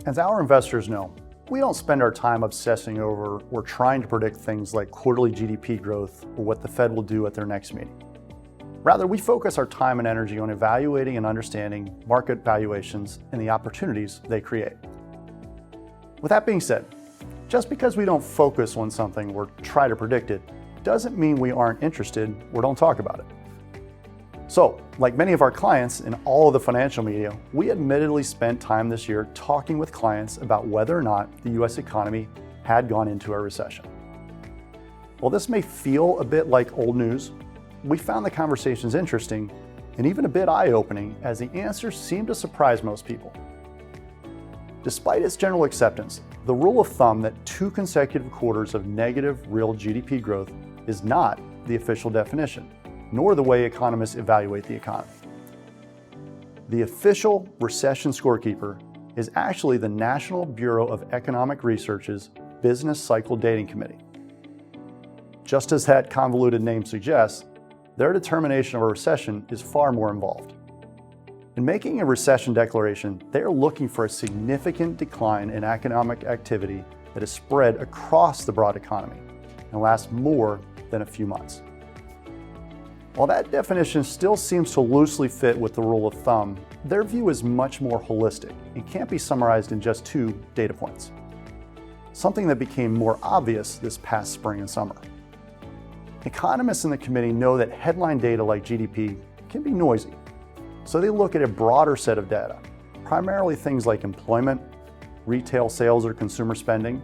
As our investors know, we don't spend our time obsessing over or trying to predict things like quarterly GDP growth or what the Fed will do at their next meeting. Rather, we focus our time and energy on evaluating and understanding market valuations and the opportunities they create. With that being said, just because we don't focus on something or try to predict it, doesn't mean we aren't interested or don't talk about it. So, like many of our clients in all of the financial media, we admittedly spent time this year talking with clients about whether or not the US economy had gone into a recession. While this may feel a bit like old news, we found the conversations interesting and even a bit eye-opening, as the answers seemed to surprise most people. Despite its general acceptance, the rule of thumb that 2 consecutive quarters of negative real GDP growth is not the official definition, nor the way economists evaluate the economy. The official recession scorekeeper is actually the National Bureau of Economic Research's Business Cycle Dating Committee. Just as that convoluted name suggests, their determination of a recession is far more involved. In making a recession declaration, they are looking for a significant decline in economic activity that is spread across the broad economy and lasts more than a few months. While that definition still seems to loosely fit with the rule of thumb, their view is much more holistic and can't be summarized in just 2 data points. Something that became more obvious this past spring and summer. Economists in the committee know that headline data like GDP can be noisy, so they look at a broader set of data, primarily things like employment, retail sales or consumer spending,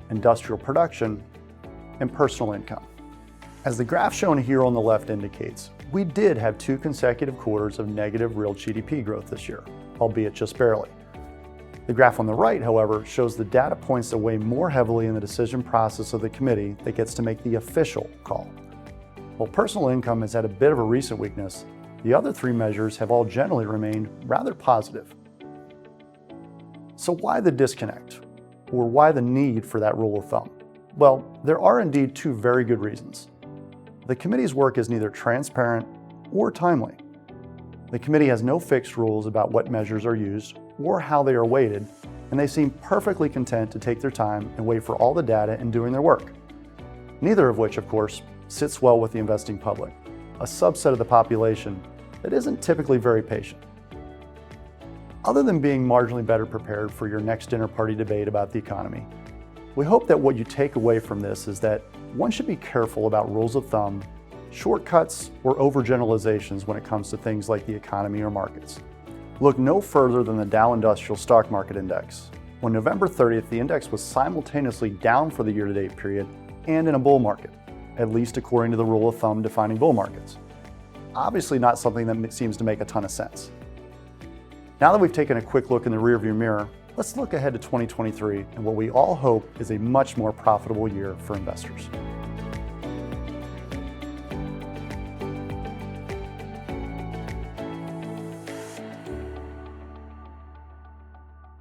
industrial production, and personal income. As the graph shown here on the left indicates, we did have 2 consecutive quarters of negative real GDP growth this year, albeit just barely. The graph on the right, however, shows the data points that weigh more heavily in the decision process of the committee that gets to make the official call. While personal income has had a bit of a recent weakness, the other 3 measures have all generally remained rather positive. So why the disconnect? Or why the need for that rule of thumb? Well, there are indeed 2 very good reasons. The committee's work is neither transparent or timely. The committee has no fixed rules about what measures are used or how they are weighted, and they seem perfectly content to take their time and wait for all the data in doing their work. Neither of which, of course, sits well with the investing public, a subset of the population that isn't typically very patient. Other than being marginally better prepared for your next dinner party debate about the economy, we hope that what you take away from this is that one should be careful about rules of thumb, shortcuts, or overgeneralizations when it comes to things like the economy or markets. Look no further than the Dow Industrial Stock Market Index. On November 30th, the index was simultaneously down for the year-to-date period and in a bull market, at least according to the rule of thumb defining bull markets. Obviously not something that seems to make a ton of sense. Now that we've taken a quick look in the rearview mirror, let's look ahead to 2023 and what we all hope is a much more profitable year for investors.